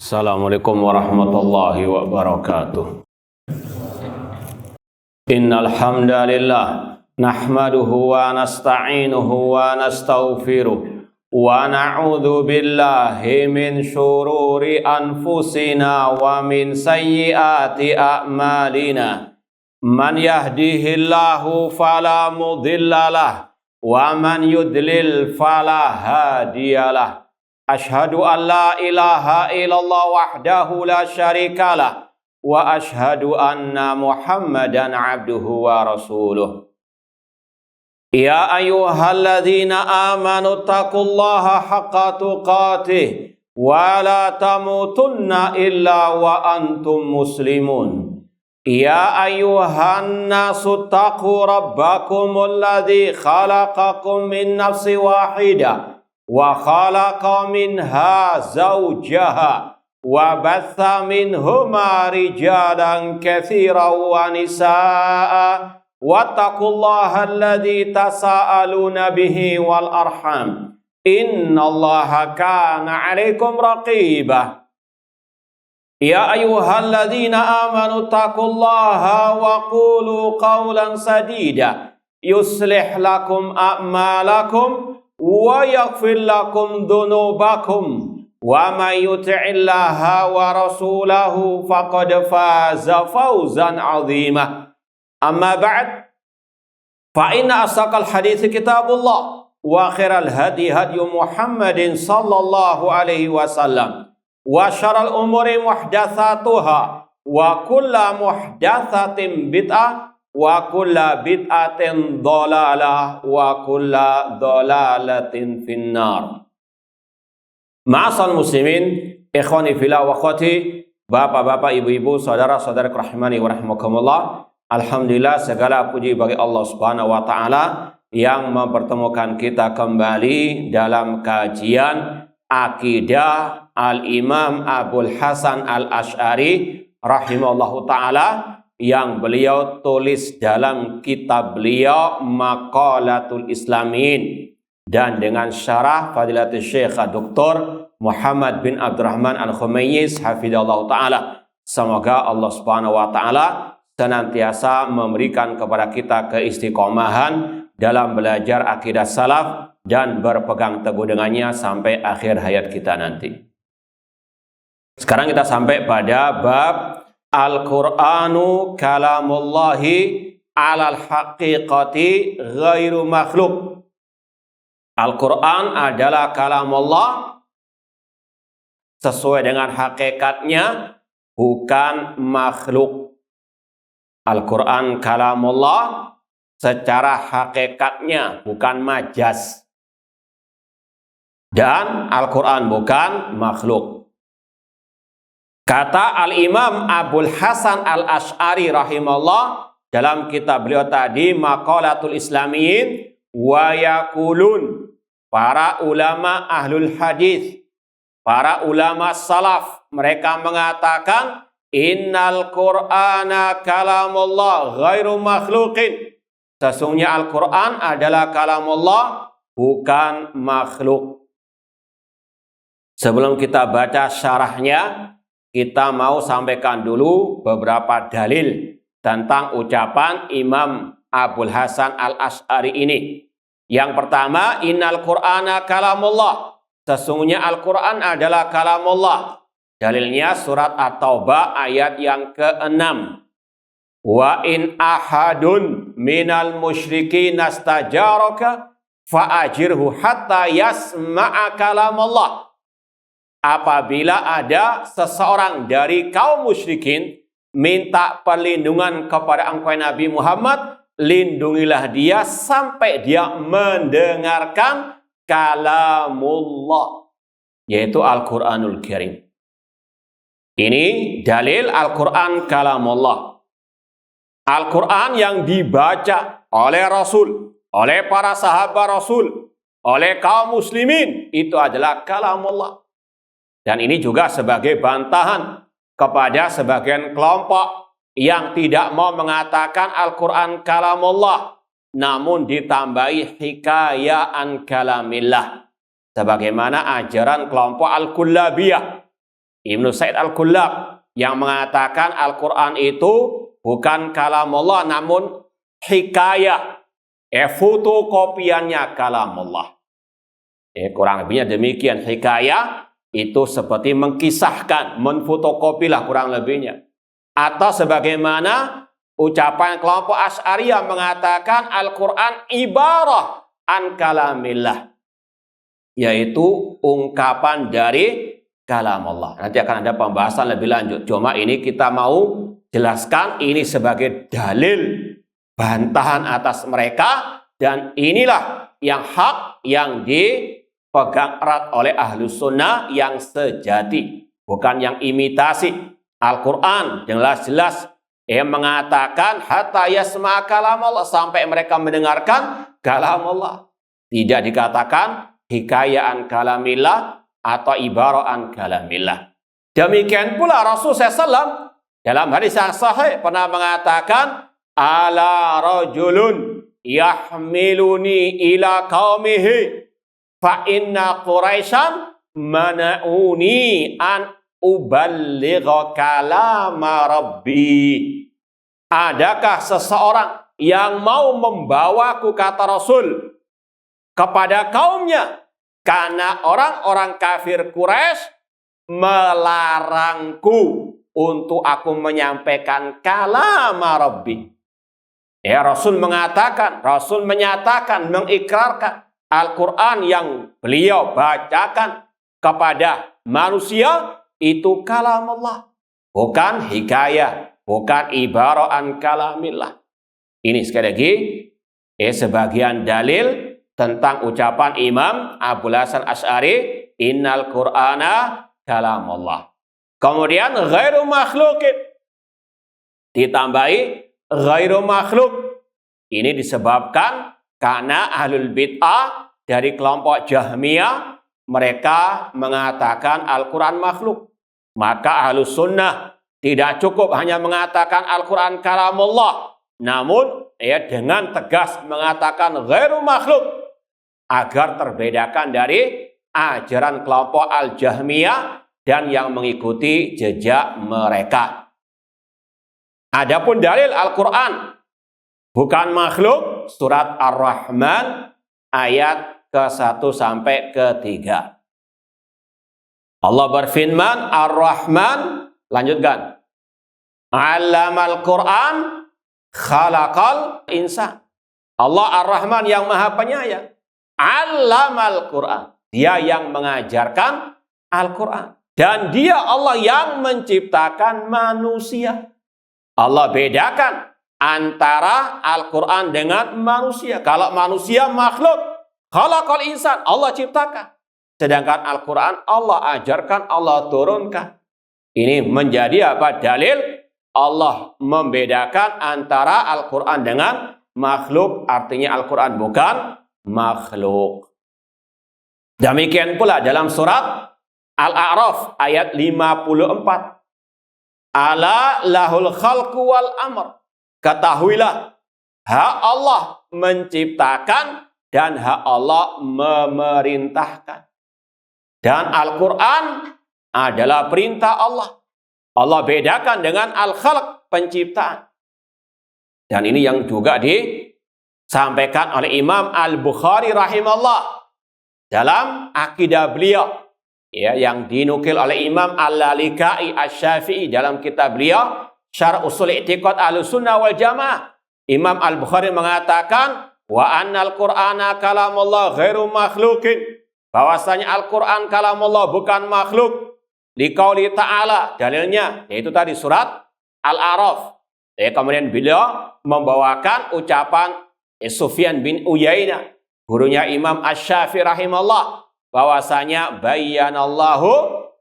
Assalamualaikum warahmatullahi wabarakatuh. Innal hamdalillah nahmaduhu wa nasta'inuhu wa nastaghfiruh wa na'udzu billahi min syururi anfusina wa min sayyiati a'malina. Man yahdihillahu fala mudhillalah wa man yudlil fala hadiyalah. Ashhadu an la ilaha illallah wahdahu la syarikalah wa ashhadu anna Muhammadan abduhu wa rasuluh. Ya ayyuhalladzina amanu taqullaha haqqa tuqatih wa la tamutunna illa wa antum muslimun. Ya ayyuhan nasu taqu rabbakumul ladzi khalaqakum min nafsin wahidah wa khalaqa minha zawjaha wa batha minhuma rijalan katsiran wa nisaa wattaqullaha alladzi tasaaluna bihi wal arham innallaha kana 'alaikum raqiba. Ya ayyuhalladzina amanu taqullaha wa qulu qawlan sadida yuslih lakum a'malakum wa yaghfir lakum dhunubakum wa may yuti'illaha wa rasulahu faqad faza fawzan 'azima. Amma ba'd, fa inna asaqal hadits kitabullah wa khairal hadi hadyu Muhammadin sallallahu alaihi wasallam wa syarrul umuri muhdatsatuha wa kullu muhdatsatin bid'ah wa kulla bid'atin dhalalah wa kulla dhalalatin finnar. Ma'asal muslimin, ikhwani fillah wa akhwati, bapak-bapak, ibu-ibu, saudara-saudara rahimani wa rahimakumullah. Alhamdulillah, segala puji bagi Allah Subhanahu wa taala yang mempertemukan kita kembali dalam kajian akidah Al-Imam Abul Hasan Al-Asy'ari rahimahullahu taala yang beliau tulis dalam kitab beliau Maqalatul Islamin dan dengan syarah Fadilatul Syekh Dr. Muhammad bin Abdurrahman Al-Khumayyiz hafizallahu taala. Semoga Allah Subhanahu wa taala senantiasa memberikan kepada kita keistiqomahan dalam belajar akidah salaf dan berpegang teguh dengannya sampai akhir hayat kita nanti. Sekarang kita sampai pada bab Al-Qur'anu kalamullahi alal haqiqati ghairu makhluk. Al-Qur'an adalah kalamullah sesuai dengan hakikatnya, bukan makhluk. Al-Qur'an kalamullah secara hakikatnya, bukan majaz. Dan Al-Qur'an bukan makhluk. Kata Al-Imam Abul Hasan Al-Asy'ari rahimahullah dalam kitab beliau tadi Maqalatul Islamiyin, wa yaqulun, para ulama ahlul hadis, para ulama salaf, mereka mengatakan innal Qur'ana kalamullah ghairu makhluqin. Sesungguhnya Al-Qur'an adalah kalamullah, bukan makhluk. Sebelum kita baca syarahnya, kita mau sampaikan dulu beberapa dalil tentang ucapan Imam Abul Hasan Al-Asy'ari ini. Yang pertama, innal Qur'ana kalamullah. Sesungguhnya Al-Qur'an adalah kalamullah. Dalilnya surat At-Taubah ayat yang ke-6. Wa in ahadun minal musyrikin nastajaraka fa'ajirhu hatta yasma'a kalamullah. Apabila ada seseorang dari kaum musyrikin minta perlindungan kepada engkau Nabi Muhammad, lindungilah dia sampai dia mendengarkan kalamullah, yaitu Al-Quranul Karim. Ini dalil Al-Quran kalamullah. Al-Quran yang dibaca oleh Rasul, oleh para sahabat Rasul, oleh kaum muslimin, itu adalah kalamullah. Dan ini juga sebagai bantahan kepada sebagian kelompok yang tidak mau mengatakan Al-Quran kalamullah, namun ditambahi hikayaan kalamillah. Sebagaimana ajaran kelompok Al-Kullabiyah Ibnu Said Al-Kullab yang mengatakan Al-Quran itu bukan kalamullah namun hikayah, fotokopiannya kalamullah. Kurang lebihnya demikian. Hikayah itu seperti mengkisahkan, menfotokopilah kurang lebihnya. Atau sebagaimana ucapan kelompok Asy'ariyah mengatakan Al-Quran ibarah an kalamillah, yaitu ungkapan dari kalam Allah. Nanti akan ada pembahasan lebih lanjut. Cuma ini kita mau jelaskan ini sebagai dalil bantahan atas mereka, dan inilah yang hak yang dipegang erat oleh Ahlus Sunnah yang sejati, bukan yang imitasi. Al-Quran jelas-jelas mengatakan hatta yasma kalam Allah, sampai mereka mendengarkan kalam Allah. Tidak dikatakan hikayaan kalamillah atau ibaraan kalamillah. Demikian pula Rasul SAW dalam hadis yang sahih pernah mengatakan, ala rajulun yahmiluni ila qaumihi fa inna quraisyan mana'uni an uballigha kalama rabbi. Adakah seseorang yang mau membawaku, kata Rasul, kepada kaumnya, karena orang-orang kafir Quraisy melarangku untuk aku menyampaikan kalama Rabbi. Rasul mengatakan, Rasul menyatakan, mengikrarkan Al-Quran yang beliau bacakan kepada manusia itu kalam Allah, bukan hikayah, bukan ibaraan kalamillah. Ini sekali lagi sebagian dalil tentang ucapan Imam Abul Hasan Asy'ari, innal Qur'ana kalamullah. Kemudian ghairu makhluqin, ditambahi ghairu makhluk. Ini disebabkan karena ahlul bid'ah dari kelompok Jahmiyah, mereka mengatakan Al-Quran makhluk. Maka Ahlus Sunnah tidak cukup hanya mengatakan Al-Quran kalamullah, namun dengan tegas mengatakan ghairu makhluk, agar terbedakan dari ajaran kelompok Al-Jahmiyah dan yang mengikuti jejak mereka. Adapun dalil Al-Quran bukan makhluk, surat Ar-Rahman ayat ke-1 sampai ke-3. Allah berfirman, Ar-Rahman, lanjutkan, Allamal Quran khalaqal insan. Allah Ar-Rahman yang maha penyayang, Allamal Quran, dia yang mengajarkan Al-Quran, dan dia Allah yang menciptakan manusia. Allah bedakan antara Al-Quran dengan manusia. Kalau manusia makhluk, khalaqal insan, Allah ciptakan. Sedangkan Al-Quran Allah ajarkan, Allah turunkan. Ini menjadi apa? Dalil Allah membedakan antara Al-Quran dengan makhluk. Artinya Al-Quran bukan makhluk. Demikian pula dalam surat Al-A'raf ayat 54. Ala lahul khalqu wal amr. Ketahuilah, hak Allah menciptakan dan hak Allah memerintahkan. Dan Al-Quran adalah perintah Allah. Allah bedakan dengan al-khalq, penciptaan. Dan ini yang juga disampaikan oleh Imam Al-Bukhari rahimahullah dalam akidah beliau, yang dinukil oleh Imam Al-Lalikai Asy-Syafi'i dalam kitab beliau Syarh Ushul I'tiqad Ahlussunnah wal Jamaah. Imam Al-Bukhari mengatakan wa annal Qur'ana kalamullah ghairu makhluqin, bahwasanya Al-Quran kalamullah bukan makhluk. Liqauli ta'ala, dalilnya yaitu tadi surat Al-A'raf. Kemudian beliau membawakan ucapan Sufyan bin Uyainah, gurunya Imam Asy-Syafi'i rahimahullah, bahwasanya bayyanallahu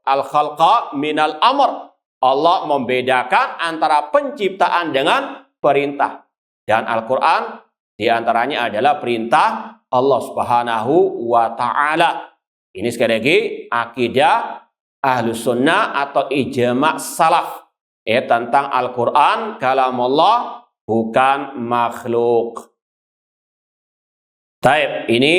al-khalqa minal amr. Allah membedakan antara penciptaan dengan perintah. Dan Al-Quran diantaranya adalah perintah Allah Subhanahu wa ta'ala. Ini sekali lagi akidah Ahlus Sunnah atau ijma' salaf tentang Al-Quran kalamullah bukan makhluk. Taib, ini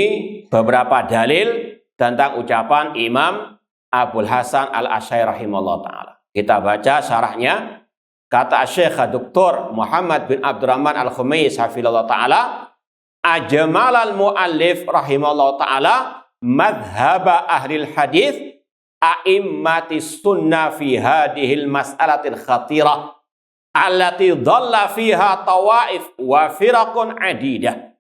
beberapa dalil tentang ucapan Imam Abul Hasan Al-Asy'ari rahimahullah ta'ala. Kita baca syarahnya. Kata Syekh Dr. Muhammad bin Abdurrahman Al-Khumais hafizahullah ta'ala, ajmal al-muallif rahimahullah ta'ala madhhab ahli hadis a'immati sunnah fi hadhil mas'alatil khatirah allati dhalla fiha tawaif wa firaqun adidah.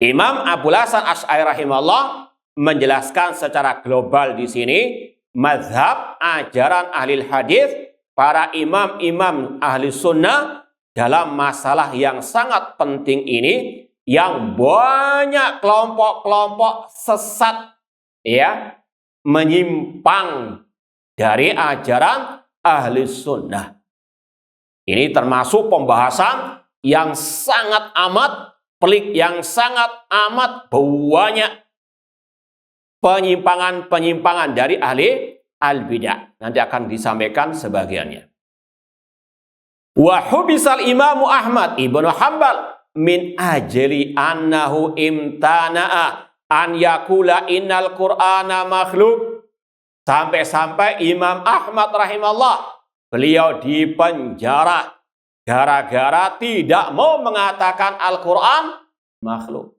Imam Abul Hasan Asy'ari rahimahullah menjelaskan secara global di sini mazhab ajaran ahli hadis, para imam-imam ahli sunnah dalam masalah yang sangat penting ini, yang banyak kelompok-kelompok sesat ya menyimpang dari ajaran ahli sunnah. Ini termasuk pembahasan yang sangat amat pelik, yang sangat amat banyak penyimpangan-penyimpangan dari ahli al-bidah. Nanti akan disampaikan sebagiannya. Wa hubisal Imam Ahmad ibnu Hanbal min ajli annahu imtana'a an yakula innal Qur'ana makhluk. Sampai-sampai Imam Ahmad rahimahullah, beliau dipenjara gara-gara tidak mau mengatakan Al-Quran makhluk.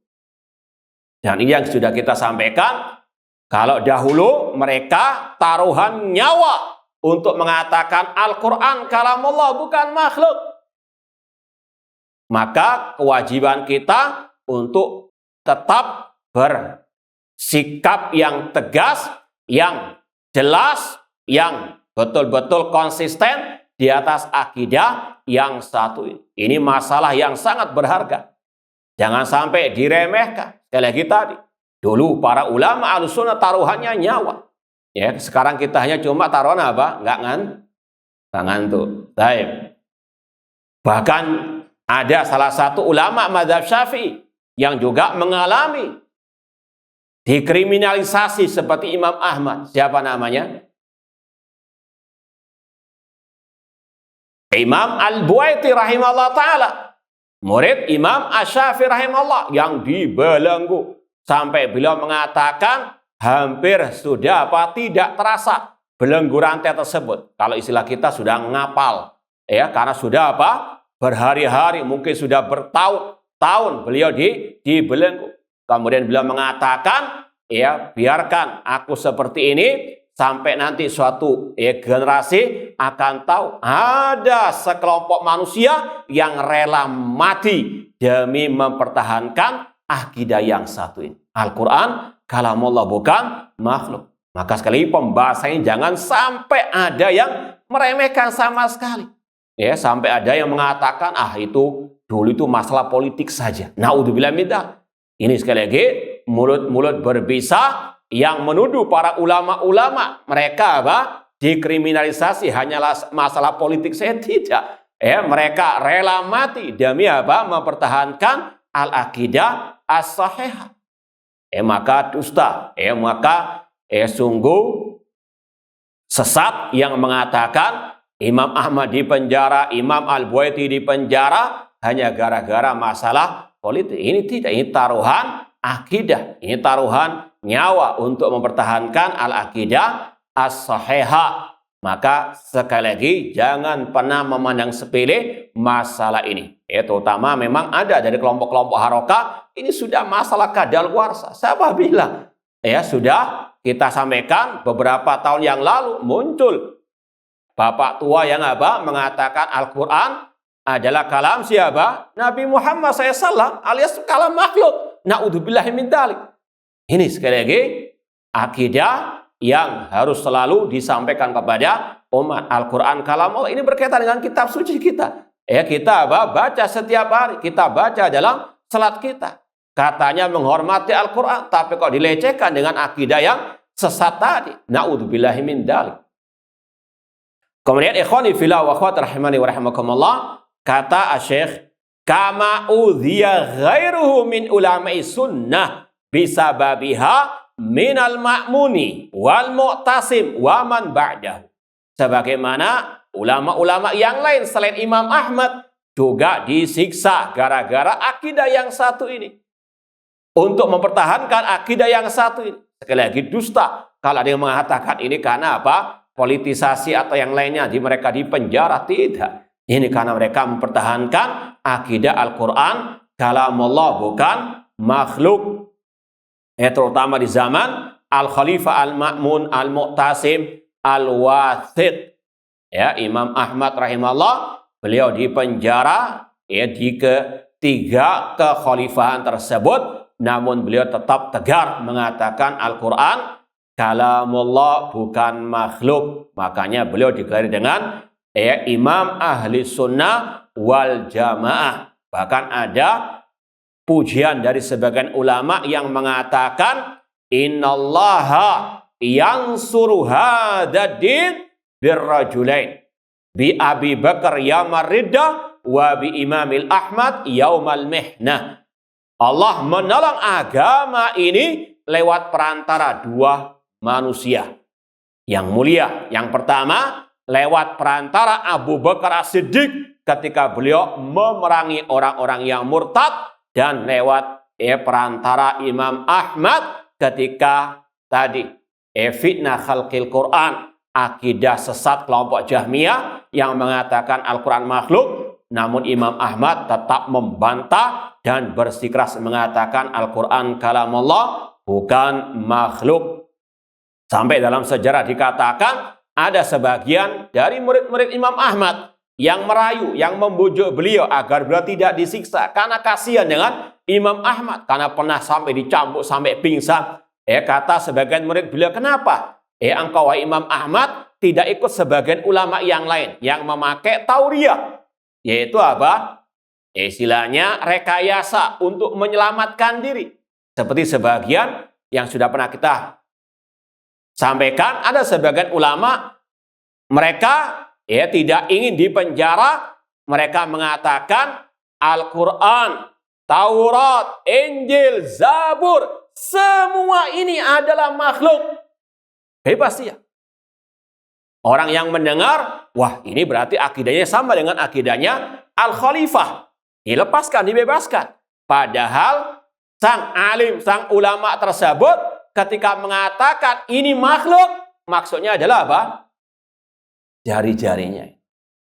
Dan ini yang sudah kita sampaikan, kalau dahulu mereka taruhan nyawa untuk mengatakan Al-Quran kalamullah bukan makhluk. Maka kewajiban kita untuk tetap bersikap yang tegas, yang jelas, yang betul-betul konsisten di atas akidah yang satu ini. Ini masalah yang sangat berharga. Jangan sampai diremehkan. Sekali lagi tadi, dulu para ulama Ahlussunnah taruhannya nyawa. Ya, sekarang kita hanya cuma taruhan apa? Enggak ngantuk. Baik. Bahkan ada salah satu ulama mazhab Syafi'i yang juga mengalami dikriminalisasi seperti Imam Ahmad. Siapa namanya? Imam Al-Buaiti rahimahullah ta'ala, murid Imam Asy-Syafi'i rahimahullah, yang dibelenggu sampai beliau mengatakan hampir sudah tidak terasa belenggu rantai tersebut. Kalau istilah kita sudah ngapal ya, karena sudah berhari-hari, mungkin sudah bertahun-tahun beliau dibelenggu. Kemudian beliau mengatakan, ya biarkan aku seperti ini sampai nanti suatu generasi akan tahu ada sekelompok manusia yang rela mati demi mempertahankan akidah yang satu ini. Al-Quran kalamullah bukan makhluk. Maka sekali pembahasannya jangan sampai ada yang meremehkan sama sekali. Ya, sampai ada yang mengatakan itu dulu itu masalah politik saja. Naudzubillah min dzalik. Ini sekali lagi mulut-mulut berbisa yang menuduh para ulama-ulama mereka dikriminalisasi hanyalah masalah politik. Saya tidak. Ya, mereka rela mati demi mempertahankan al-aqidah as-sahihah. Maka dusta. Maka sungguh sesat yang mengatakan Imam Ahmad dipenjara, Imam Al-Buaiti dipenjara hanya gara-gara masalah politik. Ini tidak, ini taruhan akidah, ini taruhan nyawa untuk mempertahankan al-aqidah as-sahihah. Maka sekali lagi jangan pernah memandang sepele masalah ini. Terutama memang ada dari kelompok-kelompok harokah, ini sudah masalah kadaluarsa. Siapa bilang? Sudah kita sampaikan beberapa tahun yang lalu muncul bapak tua yang mengatakan Al-Quran adalah kalam siapa? Nabi Muhammad SAW alias kalam makhluk. Naudzubillahi min dzalik. Ini sekali lagi akidah yang harus selalu disampaikan kepada umat. Al-Quran kalam Allah ini berkaitan dengan kitab suci kita. Kita baca setiap hari, kita baca dalam salat kita. Katanya menghormati Al-Quran, tapi kok dilecehkan dengan akidah yang sesat tadi. Naudzubillahi min dzalik. Kemudian ikhwani fillah wa akhwat rahimani wa rahimakumullah, kata Syekh, kama udhiya ghairuhu min ulama'i sunnah bisababiha minal ma'muni wal mu'tasim wa man ba'dahu. Sebagaimana ulama-ulama yang lain selain Imam Ahmad juga disiksa gara-gara akidah yang satu ini. Untuk mempertahankan akidah yang satu ini. Sekali lagi dusta. Kalau ada yang mengatakan ini karena apa? Politisasi atau yang lainnya, di mereka di penjara, tidak. Ini karena mereka mempertahankan akidah Al-Quran kalamullah, bukan makhluk. Terutama di zaman Al-Khalifah Al-Ma'mun Al-Mu'tasim Al-Wathiq. Ya, Imam Ahmad rahimahullah, beliau di penjara ya di ketiga kekhalifahan tersebut, namun beliau tetap tegar mengatakan Al-Quran kalamullah, bukan makhluk. Makanya beliau digelari dengan Imam Ahli Sunnah wal Jamaah. Bahkan ada pujian dari sebagian ulama yang mengatakan innallaha yansuru hadzal din birrajulain bi Abi Bakar yaumar riddah wa bi Imamil Ahmad yaumal mihnah. Allah menolong agama ini lewat perantara dua manusia yang mulia. Yang pertama lewat perantara Abu Bakar As-Siddiq ketika beliau memerangi orang-orang yang murtad, dan lewat perantara Imam Ahmad ketika tadi fitnah khalqil Quran, akidah sesat kelompok Jahmiyah yang mengatakan Al-Quran makhluk, namun Imam Ahmad tetap membantah dan bersikeras mengatakan Al-Quran kalamullah, bukan makhluk. Sampai dalam sejarah dikatakan ada sebagian dari murid-murid Imam Ahmad yang merayu, yang membujuk beliau agar beliau tidak disiksa karena kasihan dengan Imam Ahmad, karena pernah sampai dicambuk sampai pingsan. Kata sebagian murid beliau, kenapa engkau Imam Ahmad tidak ikut sebagian ulama yang lain yang memakai tauriah, yaitu apa? Istilahnya rekayasa untuk menyelamatkan diri. Seperti sebagian yang sudah pernah kita sampaikan, ada sebagian ulama mereka tidak ingin dipenjara. Mereka mengatakan Al-Quran, Taurat, Injil, Zabur, semua ini adalah makhluk. Bebas dia. Orang yang mendengar, wah ini berarti akidahnya sama dengan akidahnya Al-Khalifah. Dilepaskan, dibebaskan. Padahal sang alim, sang ulama tersebut ketika mengatakan ini makhluk, maksudnya adalah apa? Jari-jarinya.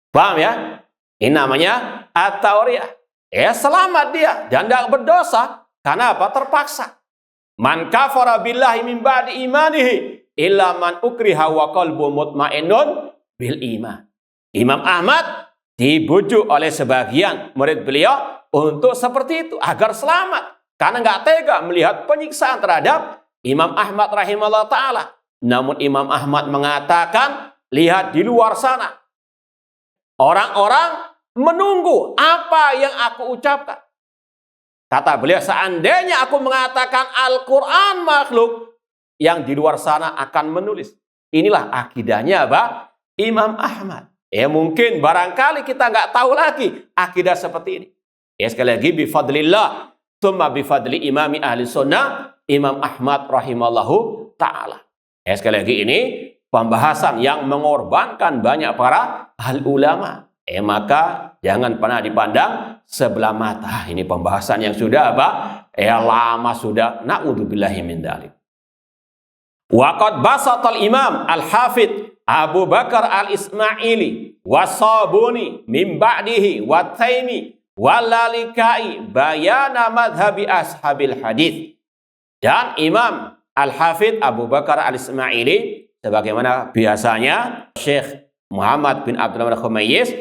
Paham ya? Ini namanya at-tauriah. Selamat dia dan tidak berdosa. Karena apa? Terpaksa. Man kafara billahi min ba'di imanihi illa man ukriha wa qalbu mutmainnun bil iman. Imam Ahmad dibujuk oleh sebagian murid beliau untuk seperti itu agar selamat. Karena nggak tega melihat penyiksaan terhadap Imam Ahmad rahimahullah ta'ala. Namun Imam Ahmad mengatakan, lihat di luar sana, orang-orang menunggu apa yang aku ucapkan. Kata beliau, seandainya aku mengatakan Al-Quran makhluk, yang di luar sana akan menulis. Inilah akidahnya apa? Imam Ahmad. Mungkin barangkali kita nggak tahu lagi akidah seperti ini. Sekali lagi, bifadlillah, tsumma bifadli imami ahli sunnah, Imam Ahmad rahimallahu ta'ala. Sekali lagi, ini pembahasan yang mengorbankan banyak para ahli ulama. Maka jangan pernah dipandang sebelah mata. Ini pembahasan yang sudah apa? Lama sudah. Na'udzubillahi min dzalik. Waqad basatal Imam Al-Hafidh Abu Bakar Al-Ismaili was-Sabuni min ba'dihi wat-Taimi wal-Lalikai bayana madhabi ashabil hadith. Dan Imam Al-Hafidh Abu Bakar Al-Ismaili, sebagaimana biasanya, Syekh Muhammad bin Abdul Khumayyiz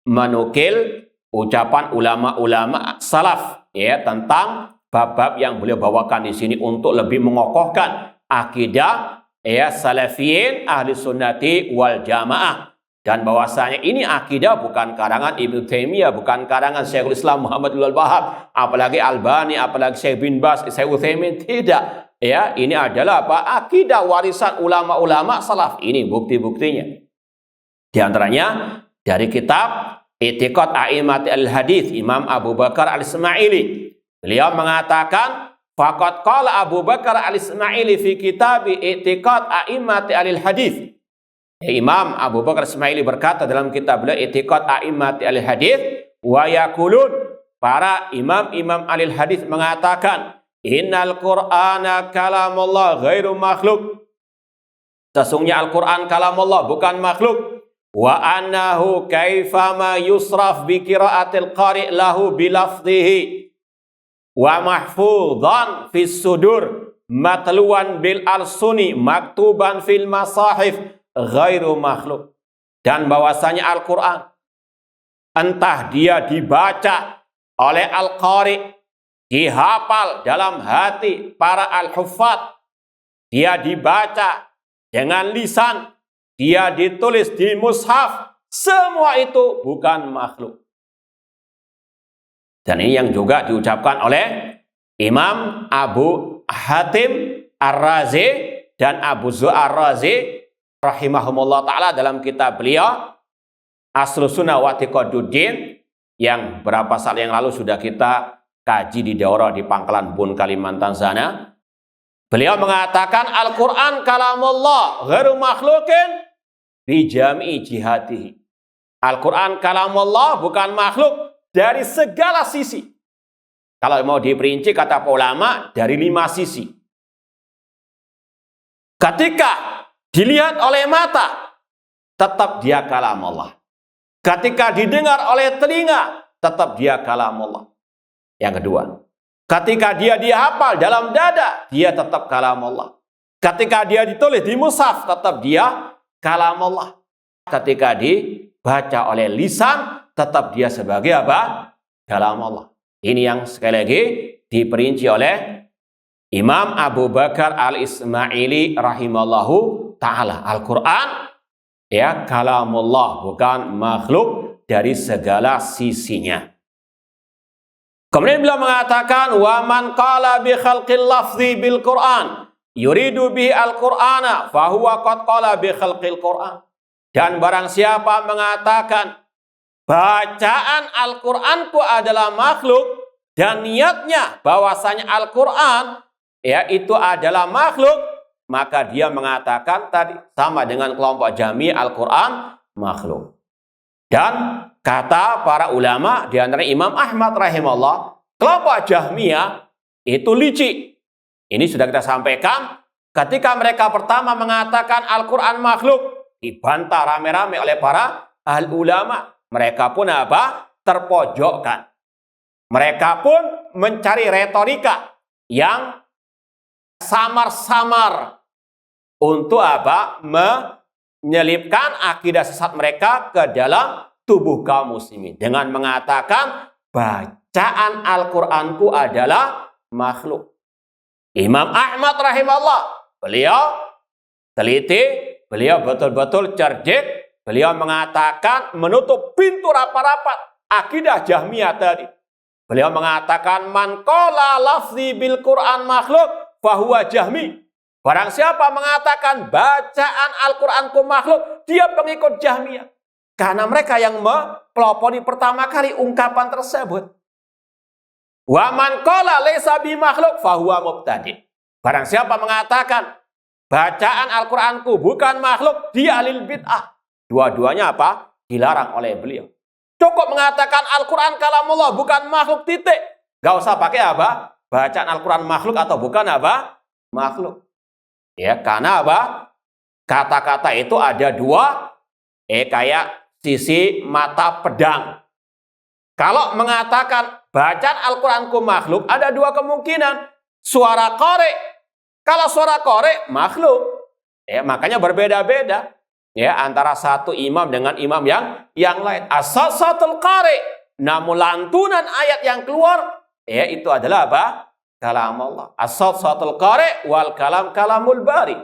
menukil ucapan ulama-ulama salaf tentang bab-bab yang beliau bawakan di sini untuk lebih mengokohkan akidah salafiyin ahli sunnati wal jamaah, dan bahwasanya ini akidah bukan karangan Ibnu Taimiyah, bukan karangan Syekhul Islam Muhammad bin Abdul Wahhab, apalagi Albani, apalagi Syekh bin Baz, Syekh Utsaimin, tidak. Ini adalah apa? Akidah warisan ulama-ulama salaf. Ini bukti-buktinya. Di antaranya dari kitab I'tiqad A'immati al-Hadits Imam Abu Bakar Al-Ismaili. Beliau mengatakan, faqad qala Abu Bakar Al-Ismaili fi kitab I'tiqad A'immati al-Hadits. Imam Abu Bakar Al-Ismaili berkata dalam kitab beliau I'tiqad A'immati al-Hadits, wa yaqulun, para imam-imam al-hadits mengatakan, innal Qur'ana kalamullah ghairu makhluk. Sesungguhnya Al-Quran kalamullah, bukan makhluk. Wa annahu kaifama yusraf bi qiraatil qari' lahu bilafdhihi wa mahfudhan fis sudur matluwan bil alsuni maktuban fil masahif ghairu makhluk. Dan bahwasanya Al-Quran, entah dia dibaca oleh al-qari', dihafal dalam hati para al-huffaz, dia dibaca dengan lisan, dia ditulis di mushaf, semua itu bukan makhluk. Dan ini yang juga diucapkan oleh Imam Abu Hatim Ar-Razi dan Abu Zu'ar Ar-Razi rahimahumullah ta'ala dalam kitab beliau Aslus Sunnah wa I'tiqaduddin, yang berapa saat yang lalu sudah kita kaji di daurah di Pangkalan Bun, Kalimantan sana. Beliau mengatakan Al-Quran kalamullah ghairu makhlukin bi jami'i jihatihi. Al-Quran kalamullah bukan makhluk dari segala sisi. Kalau mau diperinci kata ulama, dari 5 sisi. Ketika dilihat oleh mata, tetap dia kalamullah. Ketika didengar oleh telinga, tetap dia kalamullah. Yang kedua, ketika dia dihafal dalam dada, dia tetap kalamullah. Ketika dia ditulis di mushaf, tetap dia kalamullah. Ketika dibaca oleh lisan, tetap dia sebagai apa? Kalamullah. Ini yang sekali lagi diperinci oleh Imam Abu Bakar Al-Ismaili rahimallahu ta'ala. Al-Quran ya kalamullah, bukan makhluk dari segala sisinya. Kemudian beliau mengatakan wa man qala bi khalqil lafzi bil Qur'an yuridu bihi al-Qur'ana fa huwa qad qala bi khalqil Qur'an. Dan barang siapa mengatakan bacaan Al-Qur'anku adalah makhluk dan niatnya bahwasanya Al-Qur'an ya itu adalah makhluk, maka dia mengatakan tadi sama dengan kelompok Jahmiyah, Al-Qur'an makhluk. Dan kata para ulama, di antara Imam Ahmad rahimahullah, kelompok Jahmiyah itu licik. Ini sudah kita sampaikan. Ketika mereka pertama mengatakan Al-Quran makhluk, dibantah rame-rame oleh para ulama. Mereka pun apa? Terpojokkan. Mereka pun mencari retorika yang samar-samar untuk apa? Menyelipkan akidah sesat mereka ke dalam tubuh kaum muslimin dengan mengatakan bacaan Al-Qur'anku adalah makhluk. Imam Ahmad rahimahullah, beliau teliti, beliau betul-betul cerdik, beliau mengatakan menutup pintu rapat-rapat akidah Jahmiyah tadi. Beliau mengatakan man qala lafzi bil Qur'an makhluk fahuwa Jahmi. Barang siapa mengatakan bacaan Al-Qur'anku makhluk, dia pengikut Jahmiyah. Karena mereka yang mempelopori pertama kali ungkapan tersebut. Wa man qala laysa bi makhluk fahuwa mubtadi. Barang siapa mengatakan bacaan Al-Qur'anku bukan makhluk, dia ahli bid'ah. Dua-duanya apa? Dilarang oleh beliau. Cukup mengatakan Al-Quran kalamullah bukan makhluk, titik. Gak usah pakai apa? Bacaan Al-Quran makhluk atau bukan apa? Makhluk. Ya, karena apa? Kata-kata itu ada dua, kayak sisi mata pedang. Kalau mengatakan bacaan Al-Quranku makhluk, ada dua kemungkinan. Suara qari. Kalau suara qari, makhluk. Ya, makanya berbeda-beda. Ya, antara satu imam dengan imam yang lain. As-satul qari. Namun lantunan ayat yang keluar, ya itu adalah apa? Kalam Allah. As-satul qari wal kalamul bari.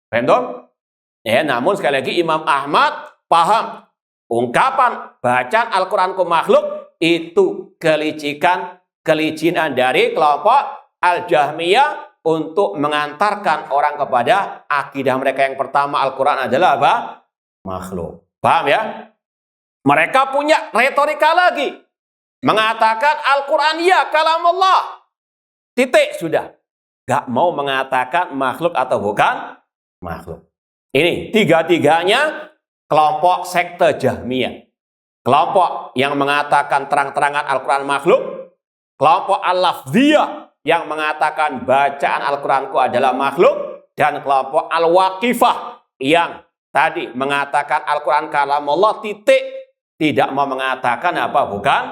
Paham? Ya, namun sekali lagi Imam Ahmad paham ungkapan bacaan Al-Quranku makhluk itu kelicikan dari kelompok Al-Jahmiyah untuk mengantarkan orang kepada akidah mereka yang pertama, Al-Quran adalah apa? Makhluk. Paham ya? Mereka punya retorika lagi. Mengatakan Al-Quran ya kalam Allah. Titik, sudah. Gak mau mengatakan makhluk atau bukan makhluk. Ini tiga-tiganya kelompok sekte Jahmiyah. Kelompok yang mengatakan terang-terangan Al-Quran makhluk. Kelompok Al-Lafdhiyah yang mengatakan bacaan Al-Quranku adalah makhluk. Dan kelompok Al-Waqifah yang tadi mengatakan Al-Quran kalamullah titik, tidak mau mengatakan apa? Bukan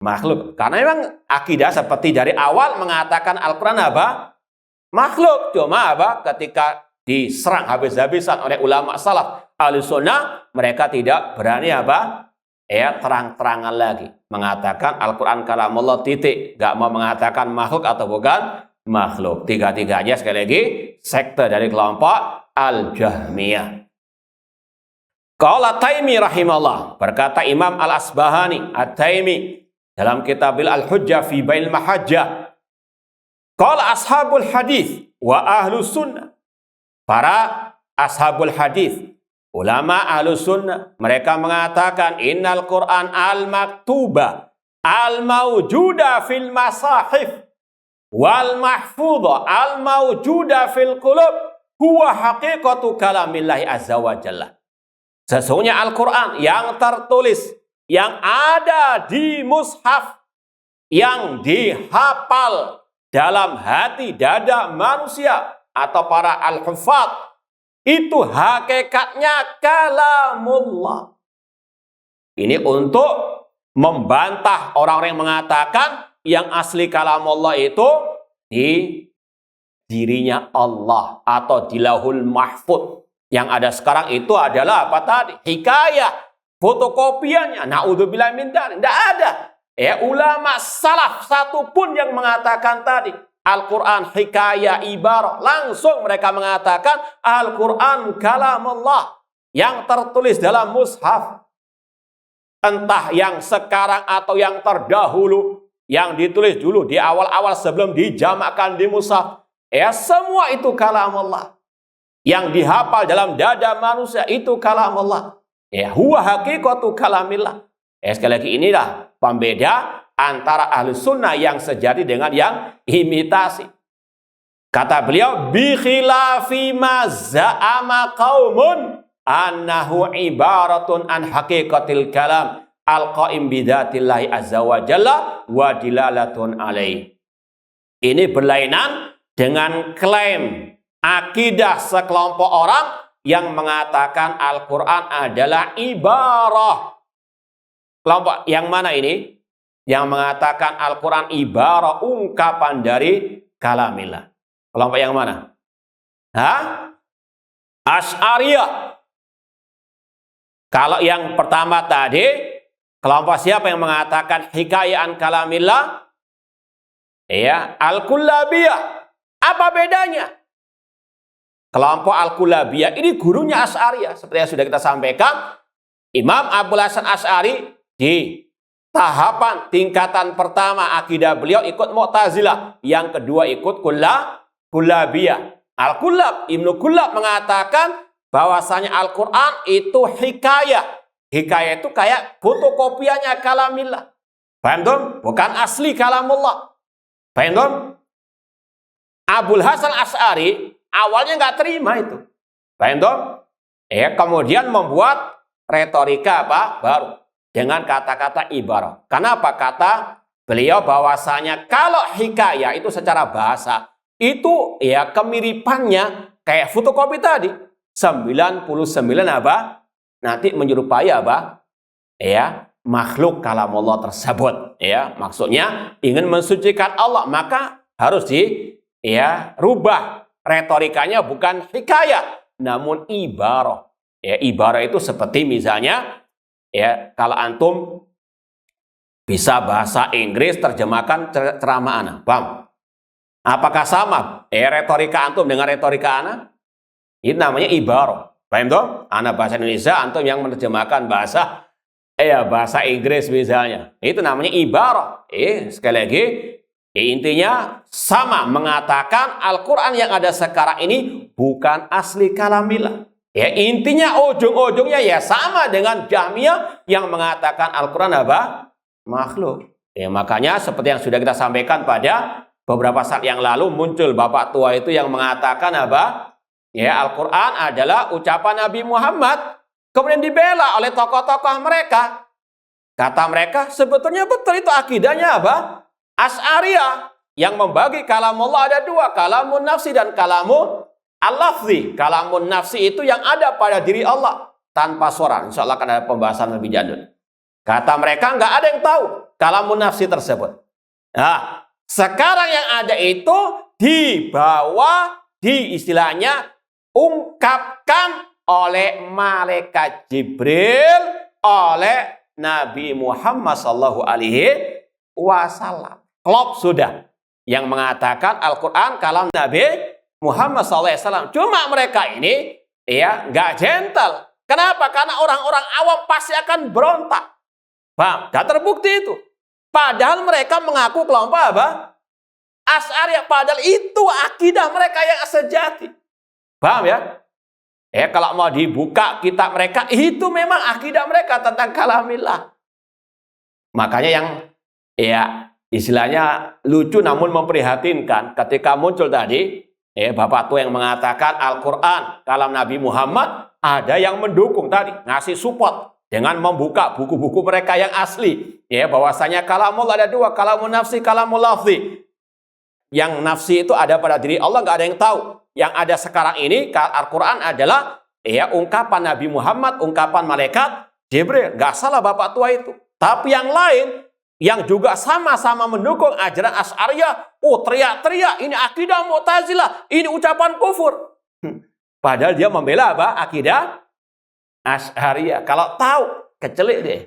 makhluk. Karena memang akidah seperti dari awal mengatakan Al-Quran apa? Makhluk. Cuma apa? Ketika diserang habis-habisan oleh ulama salaf Ahlussunnah, mereka tidak berani apa? Terang-terangan lagi mengatakan Al-Quran kalamullah titik, gak mau mengatakan makhluk atau bukan makhluk. Tiga-tiganya sekali lagi sekte dari kelompok Al-Jahmiyah. Qala Taimi rahimahullah, berkata Imam Al-Asbahani At-Taimi dalam kitabil Al-Hujjah fi Bail Mahajjah, qala ashabul hadis wa ahlus sunnah, para ashabul hadis, ulama ahlus sunnah, mereka mengatakan innal Qur'an al-maktuba al-mawjuda fil masahif wal mahfudha al-mawjuda fil qulub huwa haqiqatu kalamillahi azza wa jalla. Sesungguhnya Al-Quran yang tertulis, yang ada di mushaf, yang dihafal dalam hati dada manusia atau para al-hufadz, itu hakikatnya kalamullah. Ini untuk membantah orang-orang yang mengatakan yang asli kalamullah itu di dirinya Allah atau di Lauhul Mahfudz. Yang ada sekarang itu adalah apa tadi? Hikayah, fotokopiannya. Na'udzubillah min dzalik. Tidak ada. Ulama salaf satupun yang mengatakan tadi Al-Quran hikayah ibarah. Langsung mereka mengatakan Al-Quran kalamullah yang tertulis dalam mushaf. Entah yang sekarang atau yang terdahulu, yang ditulis dulu di awal-awal sebelum dijamakkan di mushaf. Semua itu kalamullah. Yang dihafal dalam dada manusia itu kalamullah. Huwa haqiqatu kalamillah. Sekali lagi inilah pembeda antara ahli sunnah yang sejati dengan yang imitasi. Kata beliau, bi khilafi ma za'ama qaumun annahu ibaratun an haqiqatil kalam al-qaim bidatillahi azza wa jalla wa dilalatun alaih. Ini berlainan dengan klaim akidah sekelompok orang yang mengatakan Al-Quran adalah ibarah. Kelompok yang mana ini? Yang mengatakan Al-Quran ibarah, ungkapan dari kalamillah. Kelompok yang mana? Asy'ariyah. Kalau yang pertama tadi, kelompok siapa yang mengatakan hikayaan kalamillah? Al-Kullabiyah. Apa bedanya? Kelompok Al-Kullabiyah ini gurunya Asy'ariyah. Seperti yang sudah kita sampaikan, Imam Abul Hasan Asy'ari di tahapan tingkatan pertama akidah beliau ikut Mu'tazilah. Yang kedua ikut Kullabiyah. Al-Kullab, Ibnu Kullab mengatakan bahwasanya Al-Quran itu hikayah. Hikayah itu kayak fotokopiannya kalamillah. Paham tuh? Bukan asli kalamullah. Paham tuh? Abul Hasan Asy'ari awalnya nggak terima itu. Paham toh? Kemudian membuat retorika baru dengan kata-kata ibarah. Kenapa? Kata beliau bahwasanya kalau hikayah itu secara bahasa itu kemiripannya kayak fotokopi tadi. 99 apa? Nanti menyerupai apa? Makhluk kalamullah tersebut. Maksudnya ingin mensucikan Allah, maka harus rubah. Retorikanya bukan hikayah, namun ibarah. Ibarah itu seperti misalnya, kalau antum bisa bahasa Inggris, terjemahkan ceramah ana. Paham? Apakah sama retorika antum dengan retorika ana? Itu namanya ibarah. Paham toh? Ana bahasa Indonesia, antum yang menerjemahkan bahasa bahasa Inggris misalnya. Itu namanya ibarah. Sekali lagi, intinya sama, mengatakan Al-Quran yang ada sekarang ini bukan asli kalamillah. Intinya ujung-ujungnya sama dengan Jahmiyah yang mengatakan Al-Quran apa? Makhluk. Makanya seperti yang sudah kita sampaikan pada beberapa saat yang lalu, muncul bapak tua itu yang mengatakan apa? Al-Quran adalah ucapan Nabi Muhammad. Kemudian dibela oleh tokoh-tokoh mereka. Kata mereka, sebetulnya betul itu akidahnya apa? Asy'ariyah, yang membagi kalamullah ada dua, kalamun nafsi dan kalamun al-lafzi, kalamun nafsi itu yang ada pada diri Allah tanpa suara. Insya Allah akan ada pembahasan lebih jadul. Kata mereka nggak ada yang tahu kalamun nafsi tersebut. Nah, sekarang yang ada itu dibawa, di istilahnya ungkapkan oleh malaikat Jibril oleh Nabi Muhammad Sallallahu Alaihi Wasallam. Klop sudah yang mengatakan Al-Quran kalam Nabi Muhammad SAW. Cuma mereka ini ya nggak gentle. Kenapa? Karena orang-orang awam pasti akan berontak. Paham? Dan terbukti itu. Padahal mereka mengaku kelompok apa? Asy'ariyah. Padahal itu akidah mereka yang sejati. Paham ya? Kalau mau dibuka kitab mereka, itu memang akidah mereka tentang kalamillah. Makanya yang ya istilahnya lucu namun memprihatinkan ketika muncul tadi bapak tua yang mengatakan Al-Quran kalam Nabi Muhammad, ada yang mendukung tadi, ngasih support dengan membuka buku-buku mereka yang asli, bahwasanya kalamullah ada dua, kalamun nafsi, kalamul lafzi. Yang nafsi itu ada pada diri Allah, nggak ada yang tahu. Yang ada sekarang ini Al-Quran adalah ungkapan Nabi Muhammad, ungkapan malaikat Jibril. Nggak salah bapak tua itu. Tapi yang lain yang juga sama-sama mendukung ajaran Asy'ariyah, teriak-teriak, ini akidah Mu'tazilah, ini ucapan kufur. Padahal dia membela apa? Akidah Asy'ariyah. Kalau tahu, kecelik deh.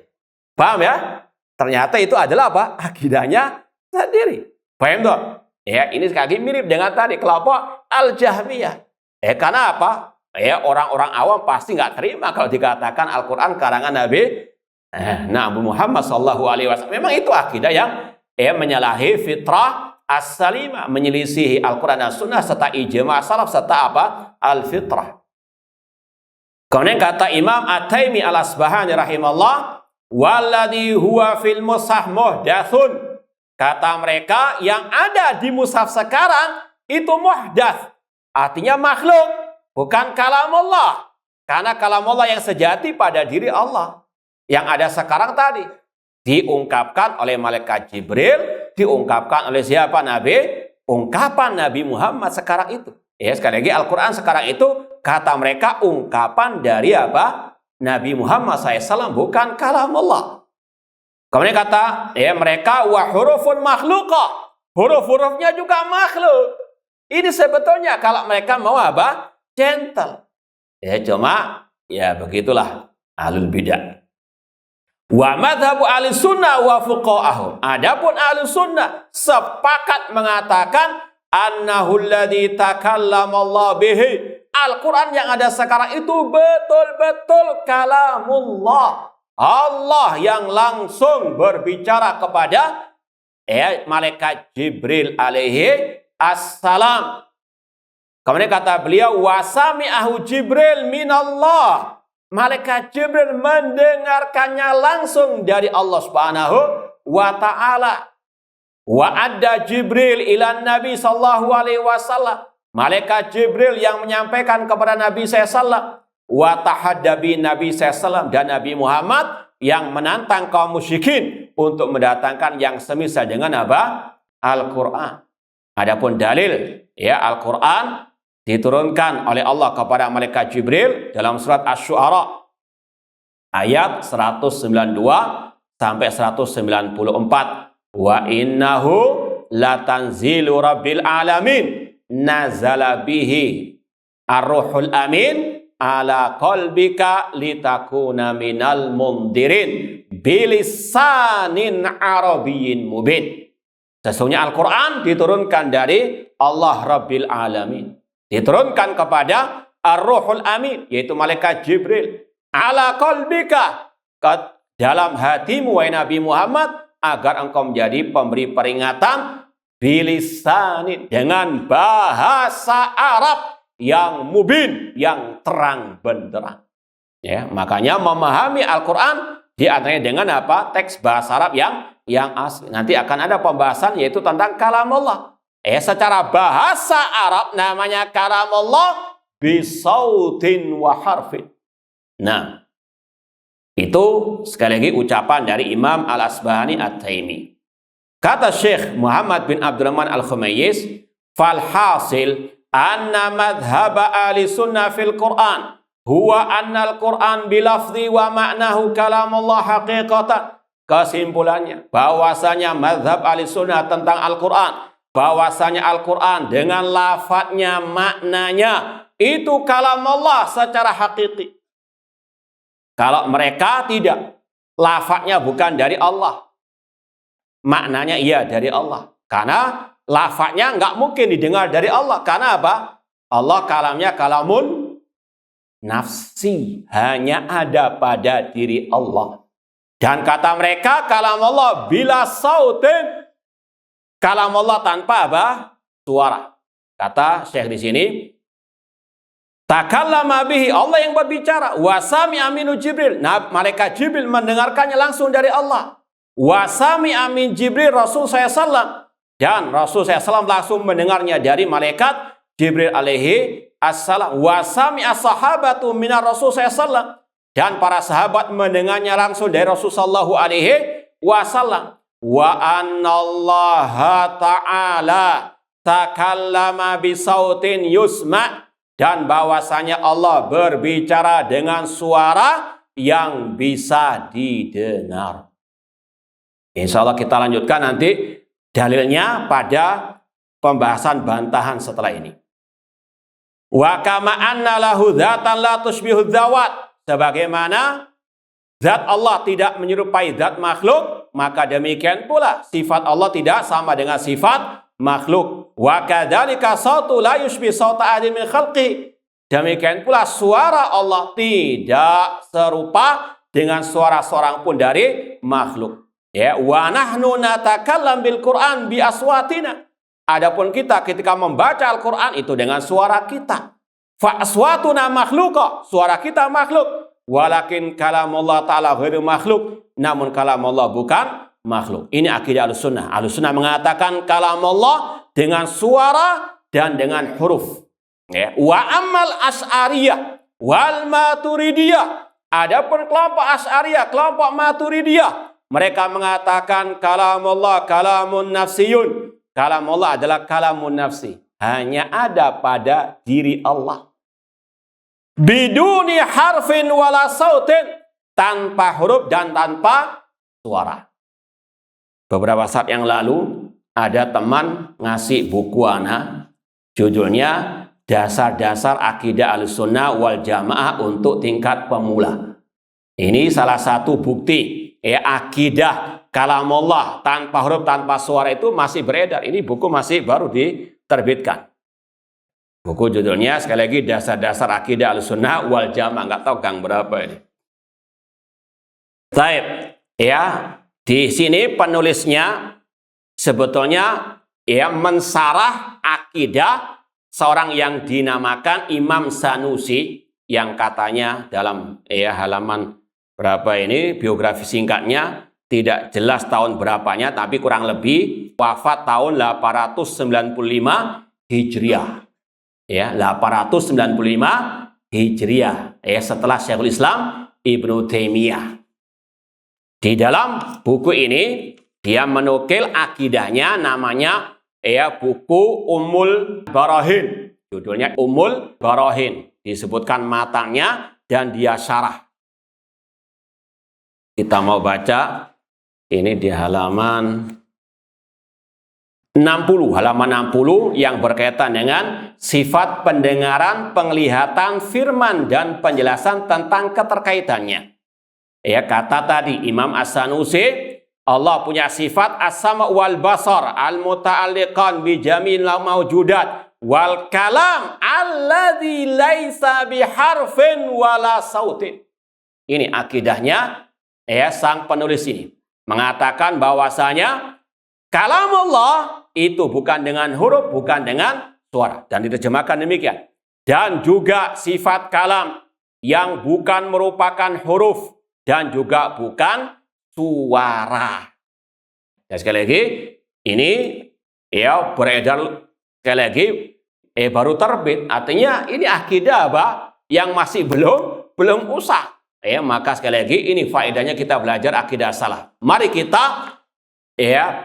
Paham ya? Ternyata itu adalah apa? Akidahnya sendiri. Paham toh? Ini sekali lagi mirip dengan tadi kelompok Al-Jahmiyah. Karena apa? Orang-orang awam pasti nggak terima kalau dikatakan Al-Quran karangan Nabi Nabi Muhammad SAW. Memang itu akidah yang menyalahi fitrah as-salimah, menyelisihi Al-Quran dan Sunnah serta ijma' salaf serta apa? Al-fitrah. Kemudian kata Imam At-Taimi Al-Asbahani rahimahullah, walladhi huwa fil mushaf muhdatsun. Kata mereka yang ada di mushaf sekarang itu muhdats, artinya makhluk, bukan kalamullah. Karena kalamullah yang sejati pada diri Allah. Yang ada sekarang tadi diungkapkan oleh malaikat Jibril, diungkapkan oleh siapa? Nabi, ungkapan Nabi Muhammad sekarang itu. Sekali lagi Al-Quran sekarang itu kata mereka ungkapan dari apa? Nabi Muhammad SAW, bukan kalamullah. Kemudian kata mereka wa hurufun makhluqah. Huruf-hurufnya juga makhluk. Ini sebetulnya kalau mereka mau apa? Gentle. Cuma begitulah ahlul bidah. Wa madhabu ahli sunnah wa fuqahahum. Adapun ahli sunnah sepakat mengatakan annahu alladhi takallamallahu bihi. Al-Quran yang ada sekarang itu betul-betul kalamullah. Allah yang langsung berbicara kepada malaikat Jibril alaihi assalam. Kemudian kata beliau wasami'ahu Jibril minallah. Malaikat Jibril mendengarkannya langsung dari Allah Subhanahu wa ta'ala. Wa adda Jibril ila Nabi sallallahu alaihi wasallam. Malaikat Jibril yang menyampaikan kepada Nabi SAW. Wa tahaddabi Nabi SAW dan Nabi Muhammad yang menantang kaum musyrikin untuk mendatangkan yang semisal dengan apa? Al-Quran. Adapun dalil Al-Quran diturunkan oleh Allah kepada malaikat Jibril dalam surat Asy-Syu'ara ayat 192 sampai 194. Wa innahu latanzilu rabbil alamin nazala bihi ar-ruhul amin ala qalbika litakuna minal mundirin bilisanin arabiyyin mubin. Sesungguhnya Al-Quran diturunkan dari Allah Rabbil Alamin. Diturunkan kepada Ar-Ruhul Amin, yaitu malaikat Jibril. Ala qalbika, ke dalam hatimu wahai Nabi Muhammad, agar engkau menjadi pemberi peringatan bilisanin, dengan bahasa Arab yang mubin, yang terang benderang. Makanya memahami Al-Quran di antaranya dengan apa? Teks bahasa Arab yang asli. Nanti akan ada pembahasan yaitu tentang kalamullah. Secara bahasa Arab namanya kalamullah bisautin wa harfin. Nah, itu sekali lagi ucapan dari Imam Al-Asbahani At-Taimi. Kata Syekh Muhammad bin Abdurrahman Al-Khumayyis, fal hasil anna madhhaba ahli sunnah fil Qur'an huwa annal Qur'an bilafzi wa ma'nahu kalamullah haqiqatan. Kesimpulannya, bahwasanya mazhab ahli sunnah tentang Al-Quran, bahwasanya Al-Quran dengan lafadznya, maknanya, itu kalam Allah secara hakiki. Kalau mereka tidak, lafadznya bukan dari Allah, maknanya iya dari Allah. Karena lafadznya nggak mungkin didengar dari Allah. Karena apa? Allah kalamnya kalamun nafsi, hanya ada pada diri Allah. Dan kata mereka, kalam Allah bila sautin, kalam Allah tanpa apa? Suara. Kata Syekh di sini, takallama bihi, Allah yang berbicara. Wasami aminu Jibril, nah, malaikat Jibril mendengarkannya langsung dari Allah. Wasami amin Jibril Rasul SAW, dan Rasul SAW langsung mendengarnya dari malaikat Jibril alaihi assalam. Wasami as-sahabatu minar Rasul SAW, dan para sahabat mendengarnya langsung dari Rasulullah sallallahu alaihi wasallam. Wa annallaha ta'ala takallama bisautin yusma, dan bahwasanya Allah berbicara dengan suara yang bisa didengar. Insya Allah kita lanjutkan nanti dalilnya pada pembahasan bantahan setelah ini. Wa kama anna lahu dzatan la tushbihu dzawat, sebagaimana zat Allah tidak menyerupai zat makhluk, maka demikian pula sifat Allah tidak sama dengan sifat makhluk. Wa kadzalika sautu la yushbi sauta ahadin min khalqi, demikian pula suara Allah tidak serupa dengan suara seorang pun dari makhluk. Ya, wa nahnu natakallam bil Qur'an bi aswatina. Adapun kita ketika membaca Al-Qur'an itu dengan suara kita. Fa aswatuna makhluqa, suara kita makhluk. Walakin kalamullah ta'ala ghairu makhluk, namun kalamullah bukan makhluk. Ini akidah Ahlussunnah. Ahlussunnah mengatakan kalamullah dengan suara dan dengan huruf. Ya. Wa ammal Asy'ariyah wal Maturidiyah. Adapun kelompok Asy'ariyah, kelompok Maturidiyah, mereka mengatakan kalamullah kalamun nafsiyun. Kalamullah adalah kalamun nafsi, hanya ada pada diri Allah. Biduni harfin wala sautin, tanpa huruf dan tanpa suara. Beberapa saat yang lalu ada teman ngasih buku ana, judulnya Dasar-dasar Akidah Ahlussunnah wal Jamaah untuk tingkat pemula. Ini salah satu bukti akidah kalamullah tanpa huruf tanpa suara itu masih beredar. Ini buku masih baru diterbitkan. Buku judulnya sekali lagi Dasar-dasar Akidah Ahlussunnah wal Jamaah. Nggak tahu gang berapa ini. Baik, ya, di sini penulisnya sebetulnya mensarah akidah seorang yang dinamakan Imam Sanusi, yang katanya dalam halaman berapa ini biografi singkatnya tidak jelas tahun berapanya, tapi kurang lebih wafat tahun 895 Hijriah. Ya, 895 Hijriah. Setelah Syekhul Islam Ibnu Taimiyah. Di dalam buku ini dia menukil akidahnya, namanya buku Ummul Barahin. Judulnya Ummul Barahin. Disebutkan matanya dan dia syarah. Kita mau baca ini di halaman 60. Halaman 60 yang berkaitan dengan sifat pendengaran, penglihatan, firman, dan penjelasan tentang keterkaitannya. Kata tadi Imam As-Sanusi, Allah punya sifat as-sama' wal basar al-muta'alliqan bi jamil mawjudat wal kalam alladzi laisa biharfin wala sautin. Ini akidahnya sang penulis ini mengatakan bahwasanya kalamullah itu bukan dengan huruf, bukan dengan suara, dan diterjemahkan demikian. Dan juga sifat kalam yang bukan merupakan huruf dan juga bukan suara. Dan sekali lagi ini beredar sekali lagi baru terbit, artinya ini akidah yang masih belum usah. Maka sekali lagi ini faedahnya kita belajar akidah salaf. Mari kita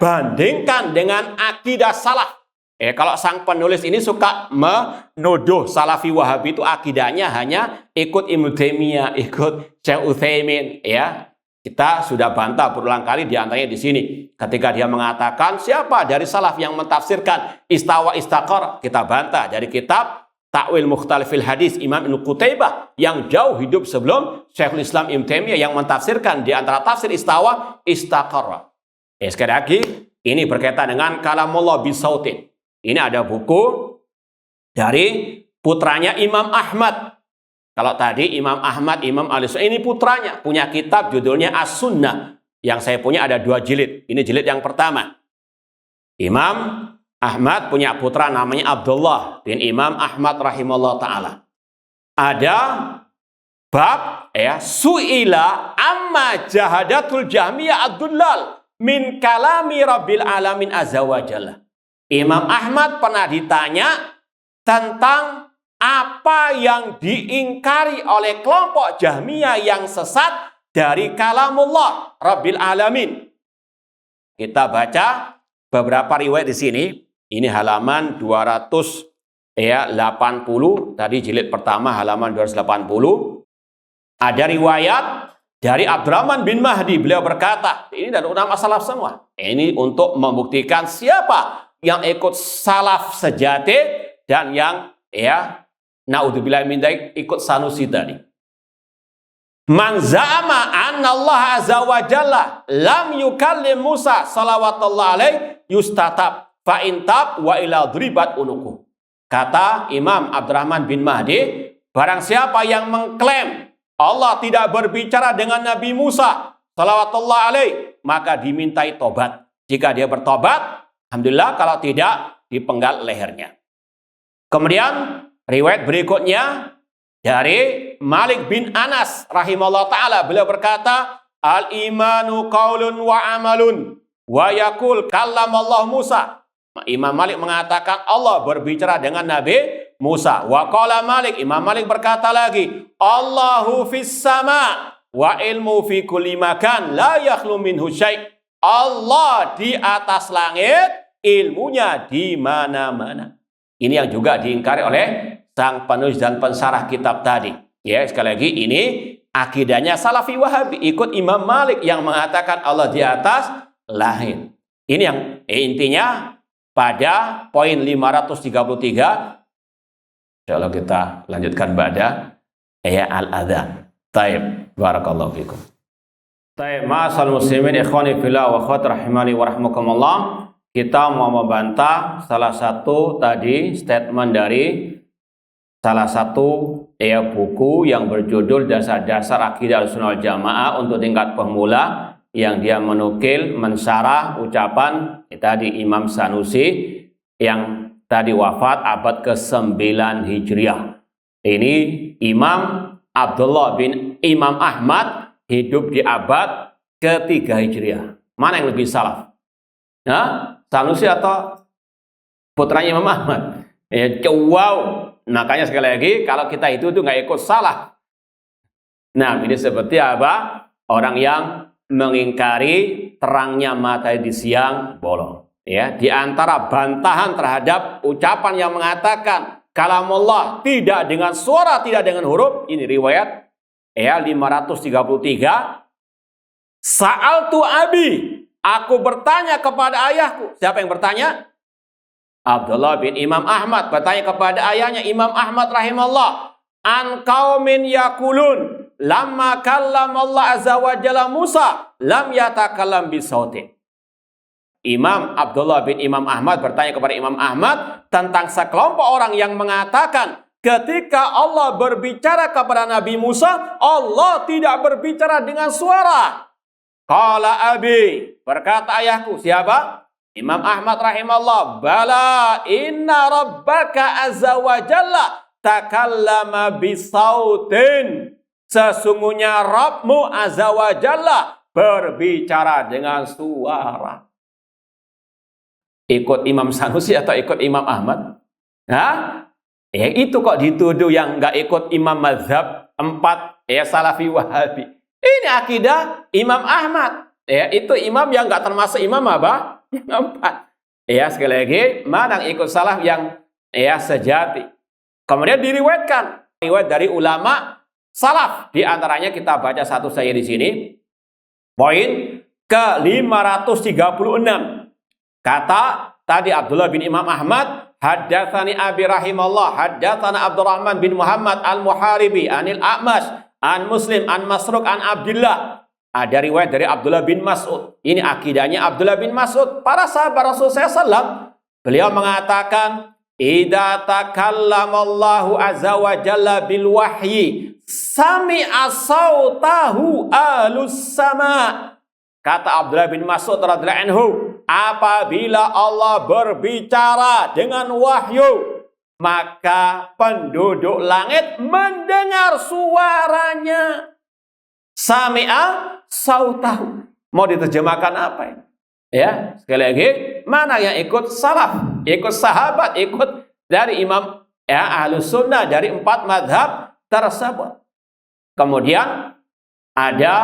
bandingkan dengan akidah salaf. Kalau sang penulis ini suka menuduh Salafi Wahabi itu akidahnya hanya ikut Ibnu Taimiyah, ikut Syekh Utsaimin, ya. Kita sudah bantah berulang kali di antaranya di sini. Ketika dia mengatakan siapa dari salaf yang mentafsirkan istawa istaqar, kita bantah dari kitab Ta'wil Mukhtalifil Hadis Imam Ibnu Qutaibah yang jauh hidup sebelum Syekhul Islam Ibnu Taimiyah yang mentafsirkan di antara tafsir istawa istaqar. Sekali lagi, ini berkaitan dengan kalamullah bisautin. Ini ada buku dari putranya Imam Ahmad. Kalau tadi Imam Ahmad, Imam Ali-Sunnah, ini putranya. Punya kitab judulnya As-Sunnah. Yang saya punya ada 2 jilid. Ini jilid yang pertama. Imam Ahmad punya putra namanya Abdullah bin Imam Ahmad rahimahullah ta'ala. Ada bab su'ila amma jahadatul jahmiyah ad-dullal min kalami rabbil alamin azza wa jalla. Imam Ahmad pernah ditanya tentang apa yang diingkari oleh kelompok Jahmiyah yang sesat dari kalamullah Rabbil Alamin. Kita baca beberapa riwayat di sini. Ini halaman 280, tadi jilid pertama halaman 280. Ada riwayat dari Abdurrahman bin Mahdi, beliau berkata, ini dari ulama salaf semua. Ini untuk membuktikan siapa yang ikut salaf sejati dan yang naudzubillah min dzalik ikut Sanusi tadi. Man za'ama anna Allah azza wa jalla lam yukallim Musa salawatullah alaih yustatab fa intab wa ila dribat unuku. Kata Imam Abdurrahman bin Mahdi, barang siapa yang mengklaim Allah tidak berbicara dengan Nabi Musa salawatullah alaih, maka dimintai tobat. Jika dia bertobat, alhamdulillah, kalau tidak dipenggal lehernya. Kemudian riwayat berikutnya dari Malik bin Anas rahimahullah ta'ala, beliau berkata, al-imanu qaulun wa amalun wa yakul kallamallah Musa. Imam Malik mengatakan Allah berbicara dengan Nabi Musa. Wa qala Malik, Imam Malik berkata lagi, Allahu fis sama wa ilmu fi kulli makan la yakhlu minhu syai'. Allah di atas langit, ilmunya di mana-mana. Ini yang juga diingkari oleh sang penulis dan pensarah kitab tadi. Ya, sekali lagi ini akidahnya Salafi Wahabi, ikut Imam Malik yang mengatakan Allah di atas langit. Ini yang intinya pada poin 533. Insyaallah kita lanjutkan pada al-adzan. Taib, barakallahu fikum. Taib, ma'asal muslimin ikhwani fillah wa akhwat rahimani wa rahmakumullah. Kita mau membantah salah satu tadi statement dari salah satu buku yang berjudul Dasar-Dasar Akidah Ahlussunnah wal Jamaah untuk tingkat pemula, yang dia menukil mensyarah ucapan tadi Imam Sanusi yang tadi wafat abad ke-9 Hijriah. Ini Imam Abdullah bin Imam Ahmad hidup di abad ke-3 Hijriah. Mana yang lebih salaf? Sanusi atau putranya Imam Ahmad? Wow. Makanya sekali lagi, kalau kita itu nggak ikut salah. Nah, ini seperti apa? Orang yang mengingkari terangnya matahari di siang bolong. Ya, di antara bantahan terhadap ucapan yang mengatakan kalamullah tidak dengan suara, tidak dengan huruf. Ini riwayat 533. Sa'altu abi, aku bertanya kepada ayahku. Siapa yang bertanya? Abdullah bin Imam Ahmad bertanya kepada ayahnya Imam Ahmad rahimahullah, an qaumin yakulun lamma kallamallah azza wa jalla Musa lam yatakallam bisautin. Imam Abdullah bin Imam Ahmad bertanya kepada Imam Ahmad tentang sekelompok orang yang mengatakan ketika Allah berbicara kepada Nabi Musa, Allah tidak berbicara dengan suara. Qala abi, berkata ayahku. Siapa? Imam Ahmad rahimahullah, bala inna rabbaka azza wa jalla takallama bisautin. Sesungguhnya Rabbmu azza wa jalla berbicara dengan suara. Ikut Imam Sanusi atau ikut Imam Ahmad? Ya itu kok dituduh yang nggak ikut Imam mazhab 4 Salafi Wahabi. Ini akidah Imam Ahmad. Itu imam yang nggak termasuk imam apa? 4. Ya, sekali lagi, mana yang ikut salaf yang sejati. Kemudian diriwayatkan riwayat dari ulama salaf. Di antaranya kita baca satu saja di sini. Poin ke-536. Kata tadi Abdullah bin Imam Ahmad, haddatsani Abi rahimallah, haddatsana Abdurrahman bin Muhammad al-Muharibi anil A'mash an Muslim an Masruq an Abdullah. Ada riwayat dari Abdullah bin Mas'ud. Ini akidahnya Abdullah bin Mas'ud. Para sahabat Rasulullah SAW. Beliau mengatakan, idza takallamallahu azza wa jalla bil wahyi sami'a sautahu alus sama. Kata Abdullah bin Mas'ud radhiyallahu anhu, apabila Allah berbicara dengan wahyu, maka penduduk langit mendengar suaranya. Sami'a sautahu. Mau diterjemahkan apa ini? Ya, sekali lagi, mana yang ikut salaf, ikut sahabat, ikut dari imam Ahlus Sunnah dari 4 madhab tersebut. Kemudian ada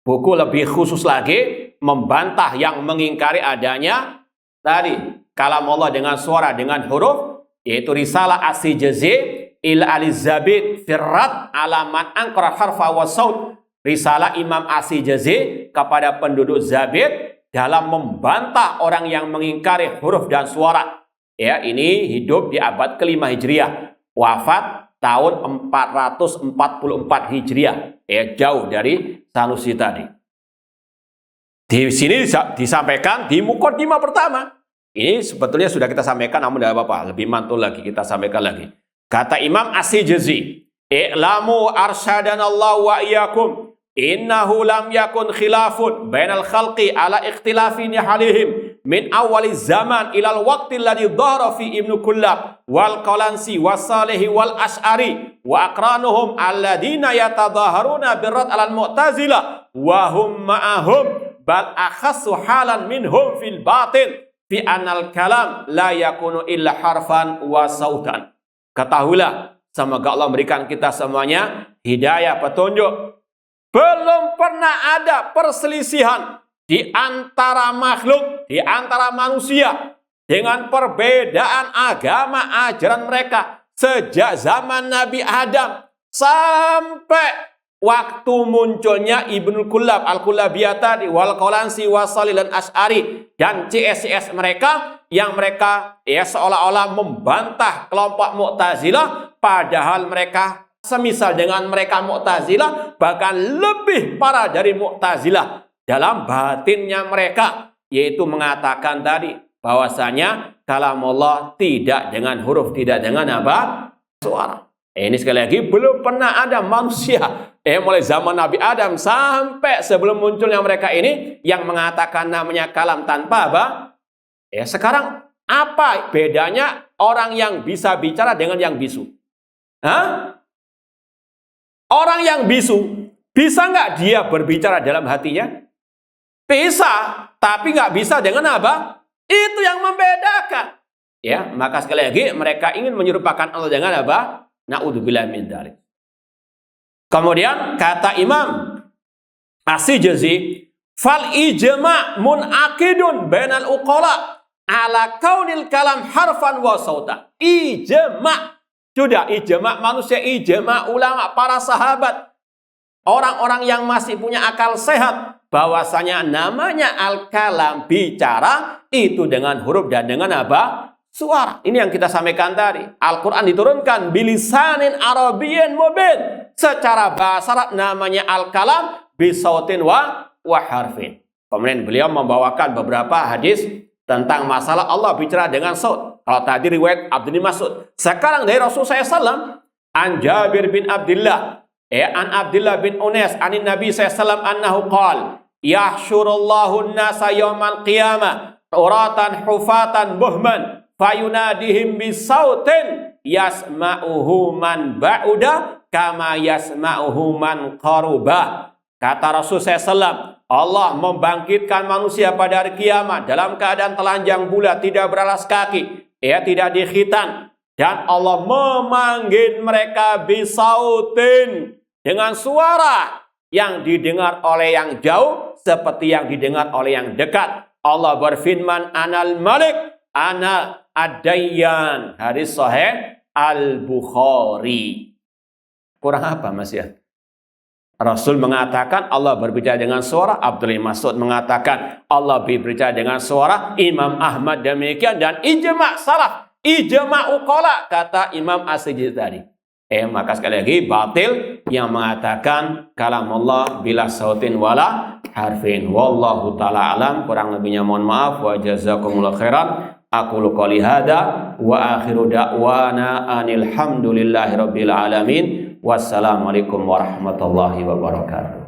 buku lebih khusus lagi membantah yang mengingkari adanya tadi kalam Allah dengan suara dengan huruf, yaitu risalah As-Sijazi ila Alizabid firrat alaman angkara harfa wa saut. Risalah Imam As-Sijazi kepada penduduk Zabid dalam membantah orang yang mengingkari huruf dan suara. Ya, ini hidup di abad ke-5 Hijriah, wafat tahun 444 Hijriah. Ya, jauh dari Sanusi tadi. Di sini disampaikan di mukadimah pertama. Ini sebetulnya sudah kita sampaikan, namun tidak apa-apa, lebih mantul lagi kita sampaikan lagi. Kata Imam As-Sijazi, "I'lamu arsyadanallahi wa iyyakum innahu lam yakun khilafun bainal khalqi ala ikhtilafi nihalihim min awali zaman ilal waqti alladhi dhahara fi Ibnu Kullab wal Qalansi wasalihi wal Ash'ari wa aqranuhum alladhina yatadhaharuna birrad alal mu'tazilah wa hum ma'ahum bal akhassu halan minhum fil batin fi anal kalam la yakunu illa harfan wa sautan." Ketahuilah, semoga Allah memberikan kita semuanya hidayah, petunjuk. Belum pernah ada perselisihan di antara makhluk, di antara manusia dengan perbedaan agama ajaran mereka sejak zaman Nabi Adam sampai waktu munculnya Ibnu Kullab, Al-Kullabiyah tadi, wal Qalansi, Wasali dan Ash'ari dan CS mereka yang mereka seolah-olah membantah kelompok Mu'tazilah, padahal mereka semisal dengan mereka Mu'tazilah, bahkan lebih parah dari Mu'tazilah dalam batinnya mereka, yaitu mengatakan tadi bahwasanya kalam Allah tidak dengan huruf, tidak dengan apa? Suara. Ini sekali lagi belum pernah ada manusia mulai zaman Nabi Adam sampai sebelum munculnya mereka ini yang mengatakan namanya kalam tanpa apa? Sekarang apa bedanya orang yang bisa bicara dengan yang bisu? Hah? Orang yang bisu, bisa nggak dia berbicara dalam hatinya? Bisa, tapi nggak bisa dengan apa? Itu yang membedakan. Ya, maka sekali lagi mereka ingin menyerupakan Allah dengan apa? Na'udzubillah min dzalik. Kemudian kata Imam As-Sijazi, fal ijma' munaqidun bainal uqala ala kaunil kalam harfan wa sauta. Ijma'. Sudah ijma' manusia, ijma' ulama, para sahabat, orang-orang yang masih punya akal sehat, bahwasanya namanya al-kalam, bicara, itu dengan huruf dan dengan apa? Suara. Ini yang kita sampaikan tadi. Al-Quran diturunkan bilisanin arabiyyin mubin. Secara bahasa Arab namanya al-kalam bisautin wa harfin. Kemudian beliau membawakan beberapa hadis tentang masalah Allah bicara dengan saut. Kalau tadi riwayat Abdul Mas'ud. Sekarang dari Rasulullah SAW. An Jabir bin Abdullah. An Abdullah bin Unes. Anin Nabi SAW annahu qal. Yahsyurullahu nasa yawmal qiyamah. Uratan hufatan buhman. Fayunadihim bisautin. Yasma'uhu man ba'uda. Kama yasma'uhu man qaruba. Kata Rasulullah SAW. Allah membangkitkan manusia pada hari kiamat dalam keadaan telanjang bulat, tidak beralas kaki, tidak dikhitan, dan Allah memanggil mereka bisautin dengan suara yang didengar oleh yang jauh seperti yang didengar oleh yang dekat. Allah berfirman, Anal Malik, ana ad-dayyan. Hadis sahih Al-Bukhari. Kurang apa Mas ya? Rasul mengatakan Allah berbicara dengan suara, Abdullah Mas'ud mengatakan Allah berbicara dengan suara, Imam Ahmad demikian, dan ijma' salaf, ijma' uqala, kata Imam As-Sijzi tadi. Maka sekali lagi batil yang mengatakan kalam Allah bila sautin wala harfin. Wallahu ta'ala alam, kurang lebihnya mohon maaf. Wa jazakumullahu khairan. Aqulu qouli hadza wa akhiru da'wana anil hamdulillahi rabbil alamin. Wassalamualaikum warahmatullahi wabarakatuh.